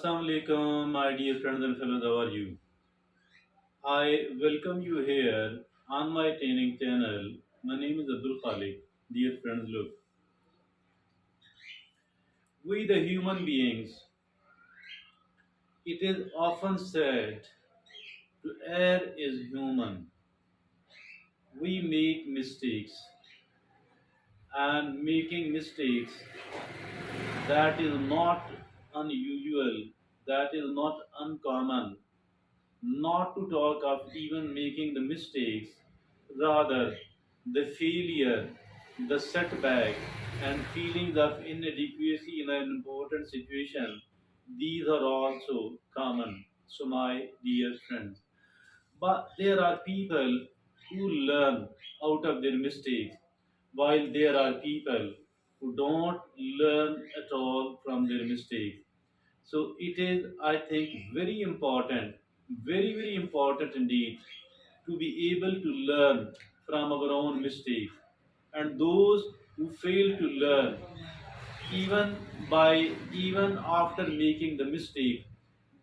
Assalamu alaikum, my dear friends and fellows. How are you? I welcome you here on my training channel. My name is Abdul Khalik. Dear friends, look, we the human beings, it is often said to err is human. We make mistakes, and making mistakes that is not unusual, that is not uncommon, not to talk of even making the mistakes, rather, the failure, the setback, and feelings of inadequacy in an important situation, these are also common. So, my dear friends, but there are people who learn out of their mistakes, while there are people who don't learn at all from their mistakes. So it is, I think, very important, very important indeed, to be able to learn from our own mistakes. And those who fail to learn, even even after making the mistake,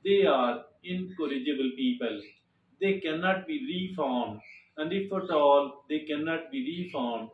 they are incorrigible people. They cannot be reformed, and if at all they cannot be reformed,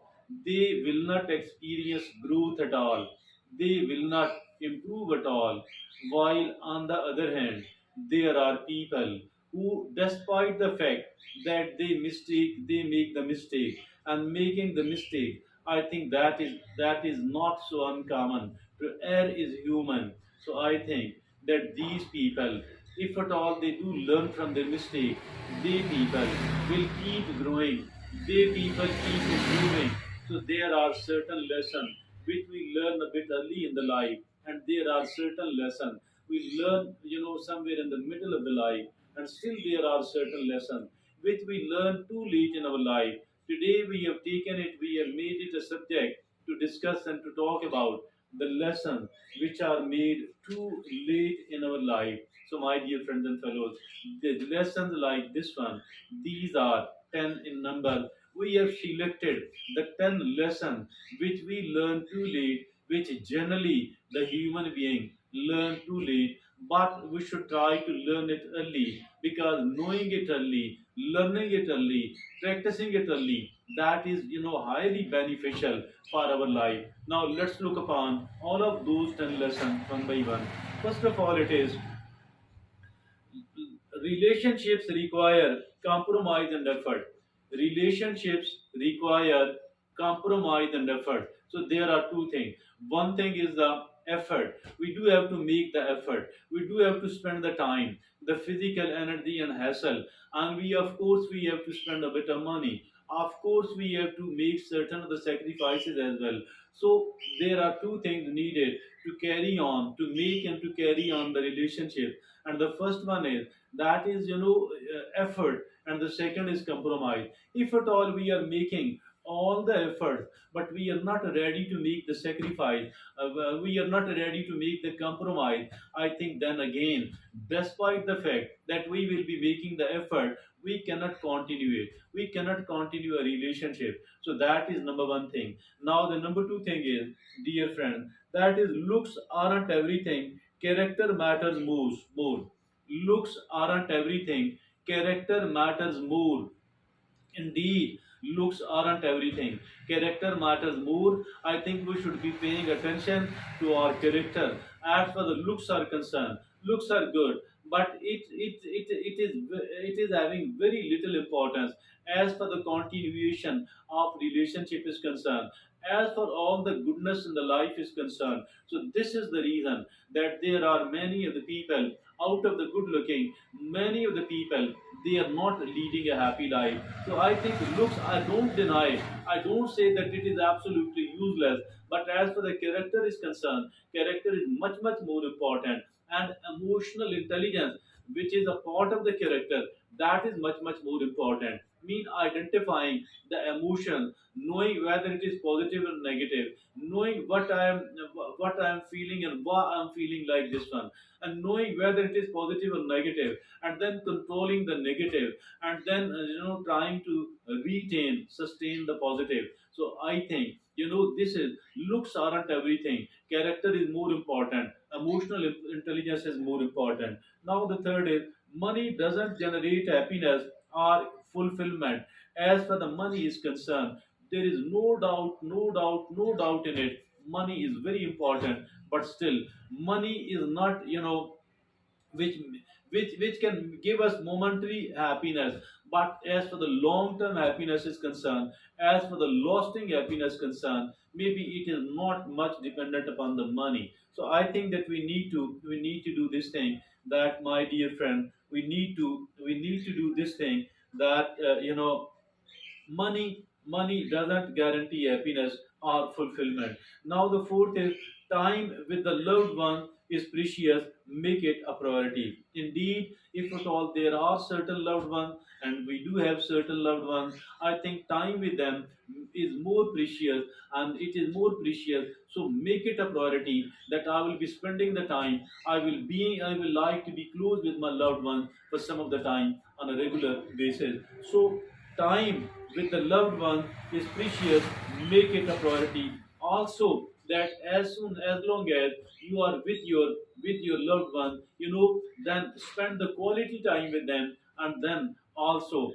they will not experience growth at all. They will not improve at all. While on the other hand, there are people who, despite the fact that they make the mistake, and making the mistake, I think that is not so uncommon. To err is human. So I think that these people, if at all they do learn from their mistake, they people will keep growing. They people keep improving. So there are certain lessons which we learn a bit early in the life, and there are certain lessons we learn, somewhere in the middle of the life, and still there are certain lessons which we learn too late in our life. Today we have taken it, we have made it a subject to discuss and to talk about the lessons which are made too late in our life. So, my dear friends and fellows, the lessons like this one, these are 10 in number. We have selected the 10 lessons which we learn too late, which generally the human being learn too late, but we should try to learn it early, because knowing it early, learning it early, practicing it early, that is, highly beneficial for our life. Now let's look upon all of those 10 lessons one by one. First of all, it is relationships require compromise and effort. Relationships require compromise and effort. So there are two things. One thing is the effort. We do have to make the effort. We do have to spend the time, the physical energy and hassle, and we, of course, we have to spend a bit of money. Of course, we have to make certain of the sacrifices as well. So there are two things needed to carry on, to make and to carry on the relationship. And the first one is, that is, effort, and the second is compromise. If at all we are making all the effort, but we are not ready to make the sacrifice, we are not ready to make the compromise, I think then again, despite the fact that we will be making the effort, we cannot continue it, we cannot continue a relationship. So that is number one thing. Now the number two thing is, dear friend, that is, looks aren't everything, character matters more. Looks aren't everything, character matters more. Indeed, looks aren't everything. Character matters more. I think we should be paying attention to our character. As far the looks are concerned, looks are good, but it is having very little importance as for the continuation of relationship is concerned. As for all the goodness in the life is concerned. So this is the reason that there are many of the people out of the good looking, many of the people, they are not leading a happy life. So I think looks, I don't deny, I don't say that it is absolutely useless, but as for the character is concerned, character is much more important, and emotional intelligence, which is a part of the character, that is much more important. mean identifying the emotion, knowing whether it is positive or negative, knowing what I am feeling and why I am feeling like this one, and knowing whether it is positive or negative, and then controlling the negative, and then trying to retain, sustain the positive. So I think this is, looks aren't everything. Character is more important. Emotional intelligence is more important. Now the third is, money doesn't generate happiness or fulfillment. As far the money is concerned, there is no doubt in it. Money is very important, but still, money is not, which which can give us momentary happiness. But as for the long term happiness is concerned, as for the lasting happiness concerned, maybe it is not much dependent upon the money. So I think that we need to do this thing, that my dear friend, we need to do this thing, that money doesn't guarantee happiness or fulfillment. Now the fourth is, time with the loved one is precious, make it a priority. Indeed, if at all there are certain loved ones, and we do have certain loved ones, I think time with them is more precious, and it is more precious. So make it a priority, that I will be spending the time, I will like to be close with my loved ones for some of the time on a regular basis. So time with the loved one is precious, make it a priority. Also, that as long as you are with your loved one, then spend the quality time with them, and then also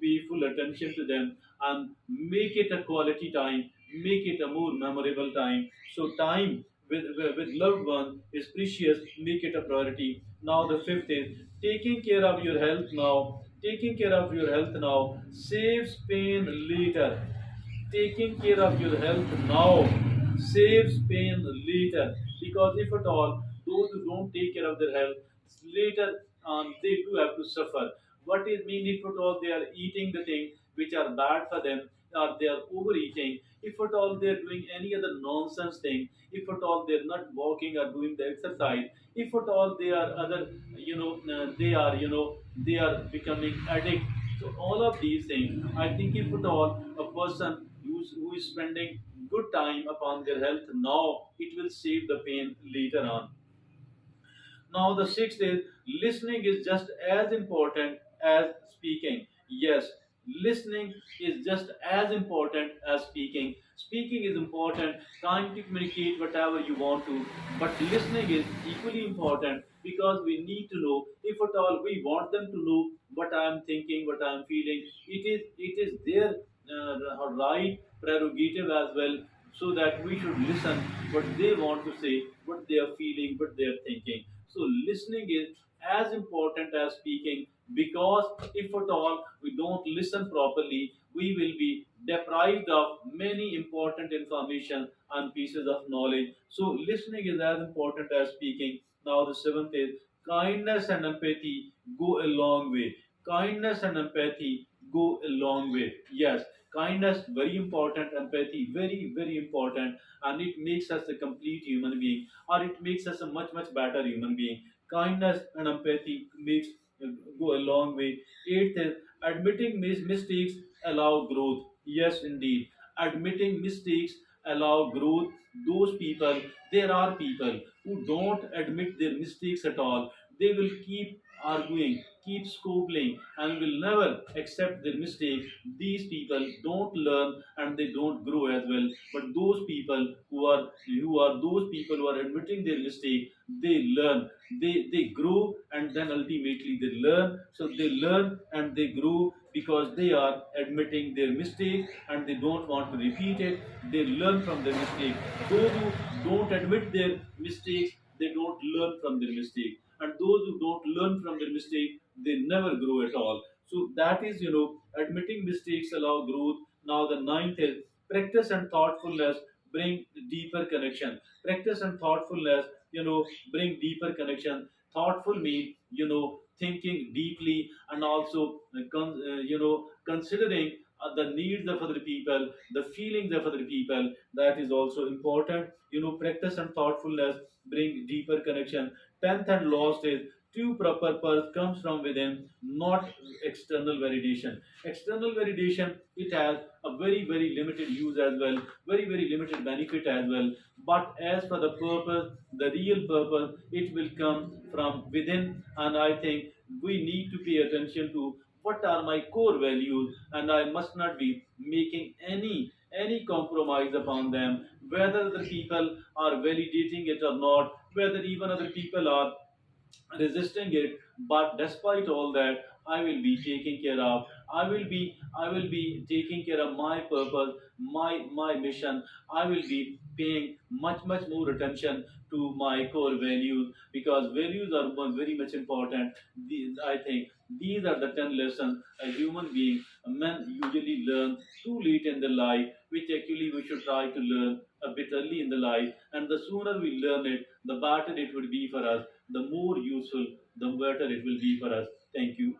pay full attention to them, and make it a quality time, make it a more memorable time. So time with loved one is precious, make it a priority. Now the fifth is, taking care of your health now. Taking care of your health now saves pain later. Taking care of your health now saves pain later. Because if at all those who don't take care of their health, later they do have to suffer. What is mean, if at all they are eating the things which are bad for them, or they are overeating, if at all they are doing any other nonsense thing, if at all they are not walking or doing the exercise, if at all they are other, they are becoming addict. So all of these things, I think, if at all a person who is spending good time upon their health now, it will save the pain later on. Now, the sixth is, listening is just as important as speaking. Yes, listening is just as important as speaking. Speaking is important, trying to communicate whatever you want to, but listening is equally important, because we need to know, if at all we want them to know what I am thinking, what I am feeling, it is their right prerogative as well, so that we should listen what they want to say, what they are feeling, what they are thinking. So listening is as important as speaking, because if at all we don't listen properly, we will be deprived of many important information and pieces of knowledge. So listening is as important as speaking. Now the seventh is, kindness and empathy go a long way. Kindness and empathy go a long way. Yes, kindness very important, empathy very very important, and it makes us a complete human being, or it makes us a much much better human being. Kindness and empathy makes go a long way. Eighth is, admitting mistakes allow growth. Yes, indeed, admitting mistakes allow growth. Those people, there are people who don't admit their mistakes at all. They will keep arguing, keep scolding, and will never accept their mistake. These people don't learn, and they don't grow as well. But those people who are those people who are admitting their mistake, they learn, they grow, and then ultimately they learn. So they learn and they grow, because they are admitting their mistake and they don't want to repeat it. They learn from their mistake. Those who don't admit their mistakes, they don't learn from their mistake, and those who don't learn from their mistake, they never grow at all. So that is, admitting mistakes allow growth. Now the ninth is, practice and thoughtfulness bring deeper connection. Practice and thoughtfulness, bring deeper connection. Thoughtful means, thinking deeply, and also considering the needs of other people, the feelings of other people. That is also important. Practice and thoughtfulness bring deeper connection. Tenth and last is, True purpose comes from within, not external validation. External validation, it has a very limited use as well, very limited benefit as well. But as for the purpose, the real purpose, it will come from within. And I think we need to pay attention to what are my core values, and I must not be making any compromise upon them, whether the people are validating it or not, whether even other people are resisting it. But despite all that, I will be taking care of, I will be taking care of my purpose, my mission. I will be paying much more attention to my core values, because values are very much important. I think these are the 10 lessons a human being, a man, usually learn too late in their life, which actually we should try to learn a bit early in the life. And the sooner we learn it, the better it would be for us, the more useful, the better it will be for us. Thank you.